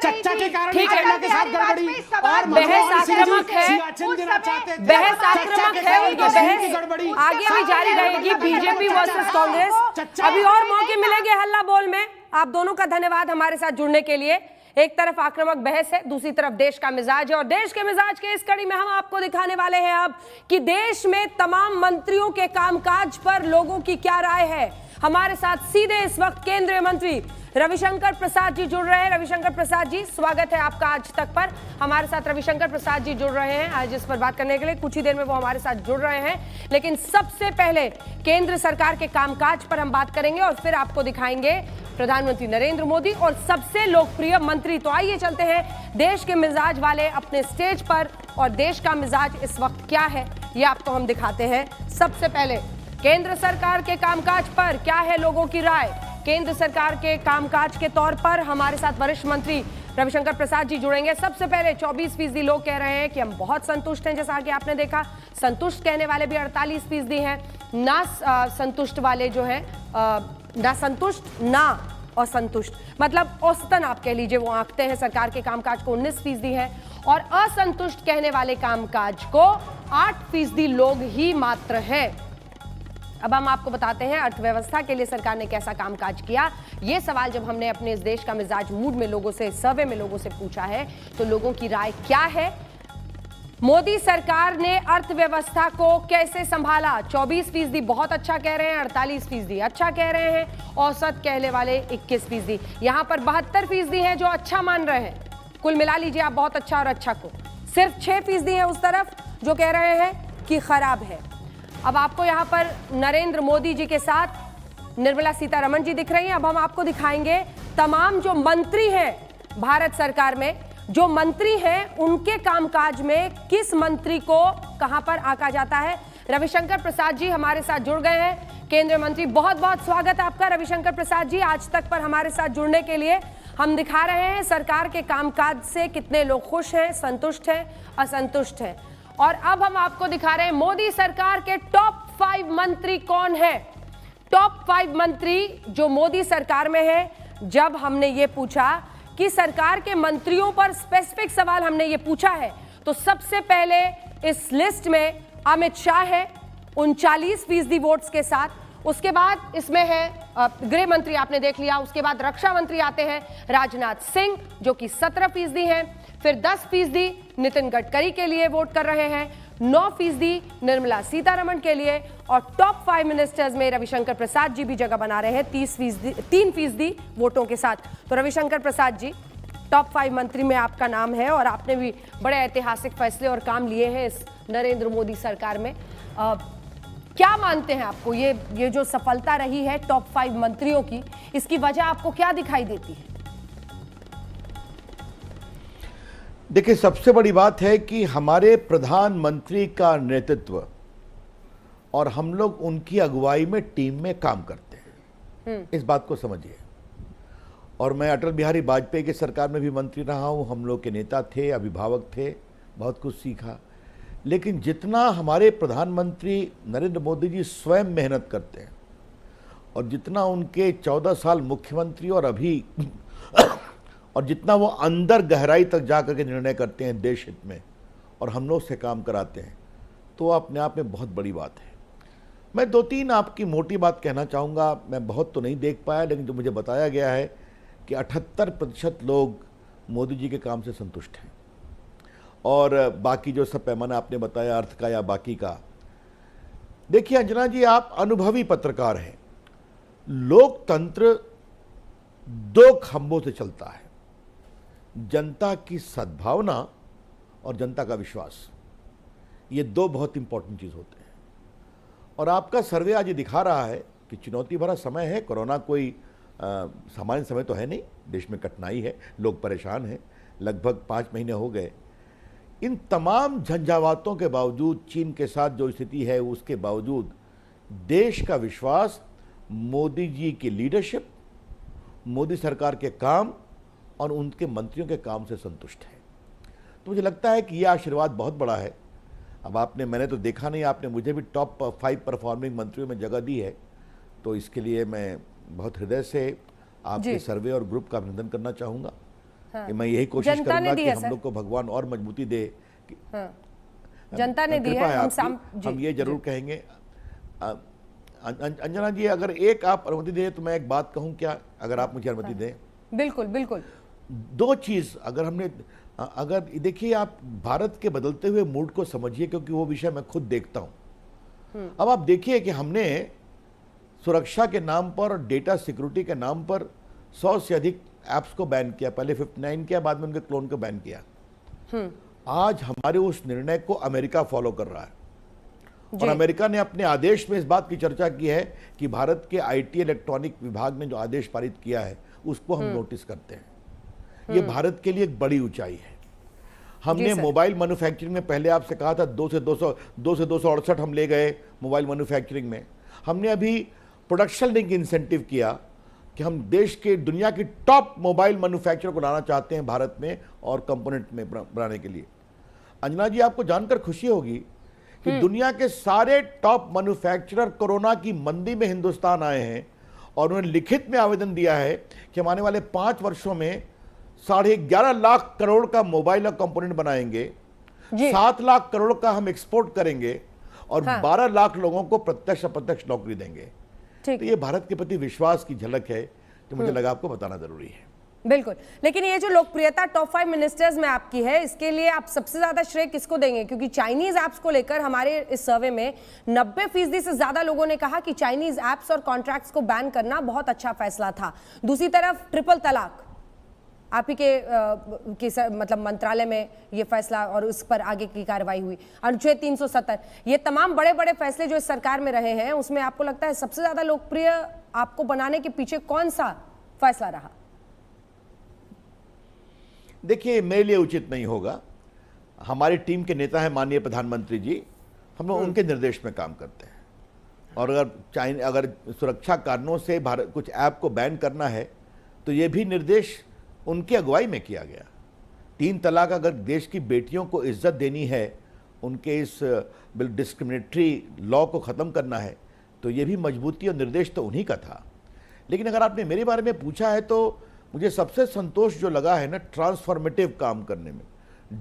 चर्चा के कारण ठीक है, के साथ गड़बड़ी और बहस आक्रामक है, बहस आक्रामक है और ये बहस आगे भी जारी रहेगी। BJP versus Congress. अभी और मौके मिलेंगे हल्ला बोल में। आप दोनों का धन्यवाद हमारे साथ जुड़ने के लिए। एक तरफ आक्रामक बहस है, दूसरी तरफ देश का मिजाज है, और देश के मिजाज के इस कड़ी में हम आपको दिखाने वाले हैं अब कि देश में तमाम मंत्रियों के कामकाज पर लोगों की क्या राय है। हमारे साथ सीधे इस वक्त केंद्रीय मंत्री रविशंकर प्रसाद जी जुड़ रहे हैं। रविशंकर प्रसाद जी, स्वागत है आपका आज तक पर। हमारे साथ रविशंकर प्रसाद जी जुड़ रहे हैं आज इस पर बात करने के लिए। कुछ ही देर में वो हमारे साथ जुड़ रहे हैं, लेकिन सबसे पहले केंद्र सरकार के कामकाज पर हम बात करेंगे और फिर आपको दिखाएंगे प्रधानमंत्री नरेंद्र मोदी और सबसे लोकप्रिय मंत्री। तो आइए चलते हैं देश के मिजाज वाले अपने स्टेज पर, और देश का मिजाज इस वक्त क्या है ये आपको हम दिखाते हैं। सबसे पहले केंद्र सरकार के कामकाज पर क्या है लोगों की राय। केंद्र सरकार के कामकाज के तौर पर हमारे साथ वरिष्ठ मंत्री रविशंकर प्रसाद जी जुड़ेंगे। सबसे पहले 24% लोग कह रहे हैं कि हम बहुत संतुष्ट हैं, जैसा कि आपने देखा। संतुष्ट कहने वाले भी 48% हैं। ना संतुष्ट वाले जो हैं, ना संतुष्ट ना असंतुष्ट, मतलब औसतन आप कह लीजिए वो आंकते हैं सरकार के कामकाज को 19% है, और असंतुष्ट कहने वाले कामकाज को 8% लोग ही मात्र हैं। अब हम आपको बताते हैं अर्थव्यवस्था के लिए सरकार ने कैसा कामकाज किया। ये सवाल जब हमने अपने इस देश का मिजाज मूड में लोगों से, सर्वे में लोगों से पूछा है, तो लोगों की राय क्या है। मोदी सरकार ने अर्थव्यवस्था को कैसे संभाला। 24% बहुत अच्छा कह रहे हैं, 48% अच्छा कह रहे हैं, औसत कहने वाले 21%। यहां पर 72% है जो अच्छा मान रहे हैं। कुल मिला लीजिए आप बहुत अच्छा और अच्छा को। सिर्फ 6% है उस तरफ जो कह रहे हैं कि खराब है। अब आपको यहां पर नरेंद्र मोदी जी के साथ निर्मला सीतारमण जी दिख रही हैं। अब हम आपको दिखाएंगे तमाम जो मंत्री हैं भारत सरकार में, जो मंत्री हैं उनके कामकाज में किस मंत्री को कहां पर आंका जाता है। रविशंकर प्रसाद जी हमारे साथ जुड़ गए हैं, केंद्रीय मंत्री। बहुत बहुत स्वागत है आपका रविशंकर प्रसाद जी आज तक पर हमारे साथ जुड़ने के लिए। हम दिखा रहे हैं सरकार के कामकाज से कितने लोग खुश हैं, संतुष्ट हैं, असंतुष्ट हैं। और अब हम आपको दिखा रहे हैं मोदी सरकार के टॉप 5 मंत्री कौन है। टॉप 5 मंत्री जो मोदी सरकार में है। जब हमने ये पूछा कि सरकार के मंत्रियों पर स्पेसिफिक सवाल हमने ये पूछा है, तो सबसे पहले इस लिस्ट में अमित शाह है 39% वोट्स के साथ। उसके बाद इसमें है गृह मंत्री, आपने देख लिया। उसके बाद रक्षा मंत्री आते हैं राजनाथ सिंह जो कि 17% है। फिर 10% नितिन गडकरी के लिए वोट कर रहे हैं, 9% निर्मला सीतारमण के लिए, और टॉप 5 मिनिस्टर्स में रविशंकर प्रसाद जी भी जगह बना रहे हैं 3% वोटों के साथ। तो रविशंकर प्रसाद जी, टॉप 5 मंत्री में आपका नाम है और आपने भी बड़े ऐतिहासिक फैसले और काम लिए हैं इस नरेंद्र मोदी सरकार में। क्या मानते हैं आपको ये जो सफलता रही है टॉप 5 मंत्रियों की, इसकी वजह आपको क्या दिखाई देती है? देखिए, सबसे बड़ी बात है कि हमारे प्रधानमंत्री का नेतृत्व और हम लोग उनकी अगुवाई में टीम में काम करते हैं। इस बात को समझिए। और मैं अटल बिहारी वाजपेयी की सरकार में भी मंत्री रहा हूं। हम लोग के नेता थे, अभिभावक थे, बहुत कुछ सीखा। लेकिन जितना हमारे प्रधानमंत्री नरेंद्र मोदी जी स्वयं मेहनत करते हैं और जितना उनके 14 साल मुख्यमंत्री और अभी और जितना वो अंदर गहराई तक जा करके निर्णय करते हैं देश हित में और हम लोग से काम कराते हैं, तो अपने आप में बहुत बड़ी बात है। मैं 2-3 आपकी मोटी बात कहना चाहूँगा। मैं बहुत तो नहीं देख पाया, लेकिन जो मुझे बताया गया है कि 78% लोग मोदी जी के काम से संतुष्ट हैं। और बाकी जो सब पैमाना आपने बताया अर्थ का या बाकी का, देखिए अंजना जी, आप अनुभवी पत्रकार हैं। लोकतंत्र 2 खंभों से चलता है, जनता की सद्भावना और जनता का विश्वास। ये 2 बहुत इंपॉर्टेंट चीज होते हैं। और आपका सर्वे आज ये दिखा रहा है कि चुनौती भरा समय है। कोरोना कोई सामान्य समय तो है नहीं, देश में कठिनाई है, लोग परेशान हैं। लगभग 5 महीने हो गए। इन तमाम झंझावातों के बावजूद, चीन के साथ जो स्थिति है उसके बावजूद, देश का विश्वास मोदी जी की लीडरशिप, मोदी सरकार के काम और उनके मंत्रियों के काम से संतुष्ट है। तो मुझे लगता है कि यह आशीर्वाद बहुत बड़ा है। अब मैंने तो देखा नहीं, आपने मुझे भी टॉप 5 परफॉर्मिंग मंत्रियों में जगह दी है, तो इसके लिए मैं बहुत हृदय से आपके सर्वे और ग्रुप का अभिनंदन करना चाहूँगा। मैं यही कोशिश जनता ने करूंगा दी कि है, हम सर। लोग को भगवान और मजबूती दे। जनता ने दी कृपा है, आपकी। हम ये जरूर कहेंगे अंजना जी, अगर एक आप अनुमति दें तो मैं एक बात कहूं क्या, अगर आप मुझे अनुमति दें। बिल्कुल बिल्कुल। दो चीज अगर देखिए, आप भारत के बदलते हुए मूड को समझिए, क्योंकि वो विषय मैं खुद देखता हूं। अब आप देखिए कि हमने सुरक्षा के नाम पर और डेटा सिक्योरिटी के नाम पर 100 से अधिक ऐप्स को बैन किया। पहले 59 किया, बाद में उनके क्लोन को बैन किया। आज हमारे उस निर्णय को अमेरिका फॉलो कर रहा है, और अमेरिका ने अपने आदेश में इस बात की चर्चा की है कि भारत के आईटी इलेक्ट्रॉनिक विभाग ने जो आदेश पारित किया है उसको हम नोटिस करते हैं। ये भारत के लिए एक बड़ी ऊंचाई है। हमने मोबाइल मैन्युफैक्चरिंग में पहले आपसे कहा था 2 से 268 हम ले गए मोबाइल मैन्युफैक्चरिंग में। हमने अभी प्रोडक्शन लिंक इंसेंटिव किया कि हम देश के दुनिया की टॉप मोबाइल मैन्युफैक्चरर को लाना चाहते हैं भारत में और कंपोनेंट में बनाने के लिए। अंजना जी, आपको जानकर खुशी होगी कि दुनिया के सारे टॉप मैन्युफैक्चरर कोरोना की मंदी में हिंदुस्तान आए हैं और उन्होंने लिखित में आवेदन दिया है कि हम आने वाले 5 वर्षों में 11.5 लाख करोड़ का मोबाइल और कंपोनेंट बनाएंगे, 7 लाख करोड़ का हम एक्सपोर्ट करेंगे और 12 लाख लोगों को प्रत्यक्ष अप्रत्यक्ष नौकरी देंगे। तो ये भारत के प्रति विश्वास की झलक है जो मुझे लगा आपको बताना जरूरी है। बिल्कुल। लेकिन ये जो लोकप्रियता टॉप 5 मिनिस्टर्स में आपकी है, इसके लिए आप सबसे ज्यादा श्रेय किसको देंगे? क्योंकि चाइनीज ऐप्स को लेकर हमारे इस सर्वे में 90% से ज्यादा लोगों ने कहा कि चाइनीज ऐप्स और कॉन्ट्रैक्ट्स को बैन करना बहुत अच्छा फैसला था। दूसरी तरफ ट्रिपल तलाक, आप ही के मतलब मंत्रालय में ये फैसला और उस पर आगे की कार्रवाई हुई। अनुच्छेद 370, ये तमाम बड़े बड़े फैसले जो इस सरकार में रहे हैं, उसमें आपको लगता है सबसे ज्यादा लोकप्रिय आपको बनाने के पीछे कौन सा फैसला रहा? देखिए, मेरे लिए उचित नहीं होगा। हमारी टीम के नेता हैं माननीय प्रधानमंत्री जी, हम लोग उनके निर्देश में काम करते हैं। और अगर सुरक्षा कारणों से भारत कुछ ऐप को बैन करना है तो ये भी निर्देश उनकी अगुवाई में किया गया। 3 तलाक, अगर देश की बेटियों को इज्जत देनी है, उनके इस डिस्क्रिमिनेटरी लॉ को ख़त्म करना है, तो ये भी मजबूती और निर्देश तो उन्हीं का था। लेकिन अगर आपने मेरे बारे में पूछा है तो मुझे सबसे संतोष जो लगा है ना, ट्रांसफॉर्मेटिव काम करने में,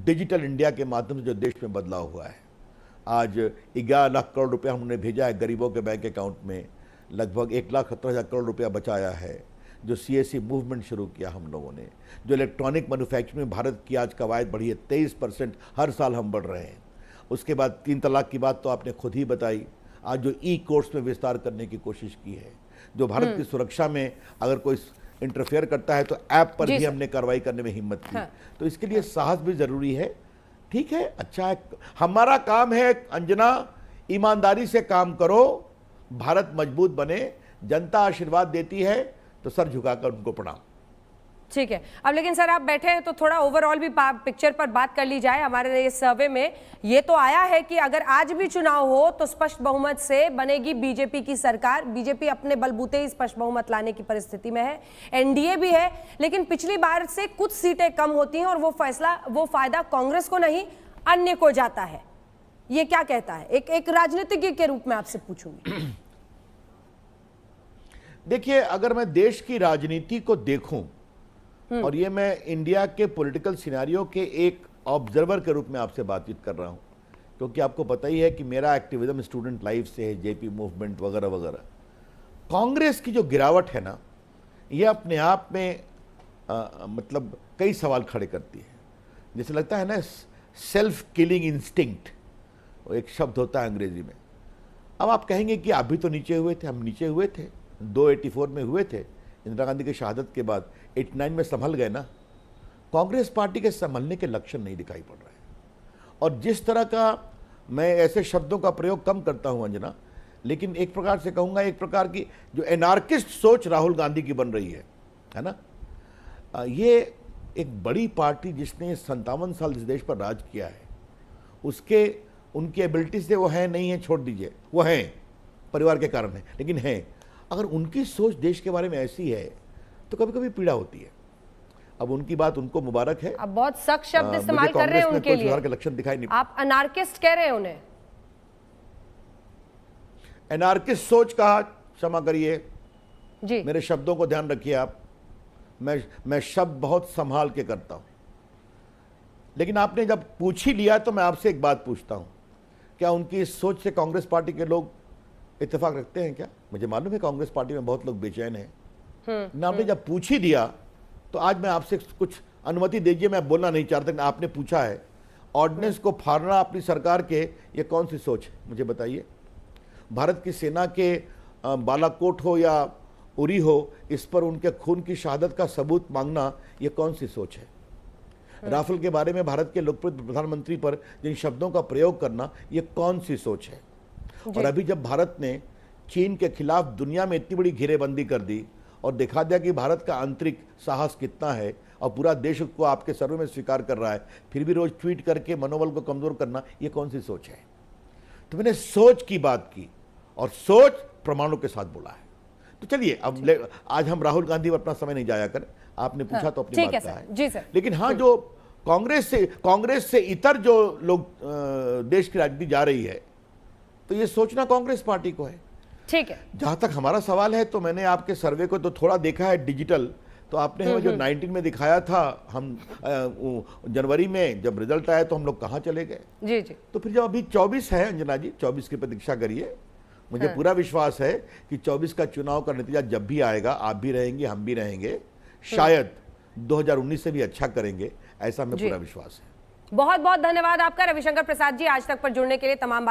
डिजिटल इंडिया के माध्यम से जो देश में बदलाव हुआ है। आज 11 लाख करोड़ रुपया हमने भेजा है गरीबों के बैंक अकाउंट में, लगभग 1,17,000 करोड़ रुपया बचाया है। जो CSC मूवमेंट शुरू किया हम लोगों ने, जो इलेक्ट्रॉनिक मैन्युफैक्चरिंग में भारत की आज कवायद बढ़ी है 23%, हर साल हम बढ़ रहे हैं। उसके बाद 3 तलाक की बात तो आपने खुद ही बताई। आज जो कोर्ट्स में विस्तार करने की कोशिश की है, जो भारत की सुरक्षा में अगर कोई इंटरफेयर करता है तो ऐप पर भी हमने कार्रवाई करने में हिम्मत की। तो इसके लिए साहस भी जरूरी है। ठीक है, अच्छा है, हमारा काम है अंजना, ईमानदारी से काम करो, भारत मजबूत बने। जनता आशीर्वाद देती है तो सर झुकाकर उनको प्रणाम। ठीक है। अब लेकिन सर आप बैठे हैं तो थोड़ा ओवरऑल भी पिक्चर पर बात कर ली जाए। हमारे इस सर्वे में ये तो आया है कि अगर आज भी चुनाव हो तो स्पष्ट बहुमत से बनेगी बीजेपी की सरकार। बीजेपी अपने बलबूते ही स्पष्ट बहुमत लाने की परिस्थिति में है। एनडीए भी है, लेकिन पिछली बार से कुछ सीटें कम होती हैं और वो फायदा कांग्रेस को नहीं अन्य को जाता है। ये क्या कहता है? एक राजनीतिज्ञ के रूप में आपसे पूछूंगी। देखिए, अगर मैं देश की राजनीति को देखूं, और ये मैं इंडिया के पॉलिटिकल सिनेरियो के एक ऑब्जर्वर के रूप में आपसे बातचीत कर रहा हूं, क्योंकि आपको पता ही है कि मेरा एक्टिविज्म स्टूडेंट लाइफ से है, जेपी मूवमेंट वगैरह वगैरह। कांग्रेस की जो गिरावट है ना, ये अपने आप में मतलब कई सवाल खड़े करती है। जैसे लगता है ना, सेल्फ किलिंग इंस्टिंक्ट, एक शब्द होता है अंग्रेजी में। अब आप कहेंगे कि आप भी तो नीचे हुए थे, हम नीचे हुए थे, 284 में हुए थे इंदिरा गांधी की शहादत के बाद, 89 में संभल गए ना। कांग्रेस पार्टी के संभलने के लक्षण नहीं दिखाई पड़ रहे हैं। और जिस तरह का, मैं ऐसे शब्दों का प्रयोग कम करता हूं अंजना, लेकिन एक प्रकार से कहूंगा, एक प्रकार की जो एनार्किस्ट सोच राहुल गांधी की बन रही है ना। ये एक बड़ी पार्टी जिसने 57 साल इस देश पर राज किया है, उनकी एबिलिटी से वो है नहीं है, छोड़ दीजिए, वो हैं परिवार के कारण है, लेकिन हैं। अगर उनकी सोच देश के बारे में ऐसी है तो कभी कभी पीड़ा होती है। अब उनकी बात उनको मुबारक है। अब बहुत सख्त शब्द इस्तेमाल कर रहे हैं उनके लिए, के लक्षण दिखाई नहीं। आप अनार्किस्ट कह रहे हैं उन्हें? एनार्किस्ट सोच कहा, क्षमा करिए जी, मेरे शब्दों को ध्यान रखिए आप। मैं शब्द बहुत संभाल के करता हूं, लेकिन आपने जब पूछ ही लिया तो मैं आपसे एक बात पूछता हूं, क्या उनकी इस सोच से कांग्रेस पार्टी के लोग इत्तेफाक रखते हैं क्या? मुझे मालूम है कांग्रेस पार्टी में बहुत लोग बेचैन हैं, लेकिन आपने जब पूछ ही दिया तो आज मैं आपसे कुछ अनुमति दीजिए, मैं बोलना नहीं चाहता, लेकिन आपने पूछा है। ऑर्डिनेंस को फाड़ना अपनी सरकार के, ये कौन सी सोच है मुझे बताइए? भारत की सेना के बालाकोट हो या उरी हो, इस पर उनके खून की शहादत का सबूत मांगना, ये कौन सी सोच है? राफेल के बारे में भारत के लोकप्रिय प्रधानमंत्री पर जिन शब्दों का प्रयोग करना, ये कौन सी सोच है? और अभी जब भारत ने चीन के खिलाफ दुनिया में इतनी बड़ी घेरेबंदी कर दी और दिखा दिया कि भारत का आंतरिक साहस कितना है और पूरा देश को आपके सर्वे में स्वीकार कर रहा है, फिर भी रोज ट्वीट करके मनोबल को कमजोर करना, ये कौन सी सोच है? तो मैंने सोच की बात की और सोच प्रमाणों के साथ बोला है। तो चलिए अब आज हम राहुल गांधी पर अपना समय नहीं जाया कर, आपने पूछा तो अपनी बात कहा है। जी सर। लेकिन हाँ, जो कांग्रेस से इतर जो लोग देश की राजनीति जा रही है, तो ये सोचना कांग्रेस पार्टी को है। ठीक है। जहां तक हमारा सवाल है, तो मैंने आपके सर्वे को तो थोड़ा देखा है डिजिटल, तो आपने हमें जो 19 में दिखाया था, हम जनवरी में जब रिजल्ट आया तो हम लोग कहां चले गए? जी जी। तो फिर जब अभी 24 है अंजना जी, 24 की प्रतीक्षा करिए। मुझे पूरा विश्वास है कि 24 का चुनाव का नतीजा जब भी आएगा, आप भी रहेंगे, हम भी रहेंगे, शायद 2019 से भी अच्छा करेंगे, ऐसा हमें पूरा विश्वास है। बहुत बहुत धन्यवाद आपका रविशंकर प्रसाद जी, आज तक पर जुड़ने के लिए, तमाम बात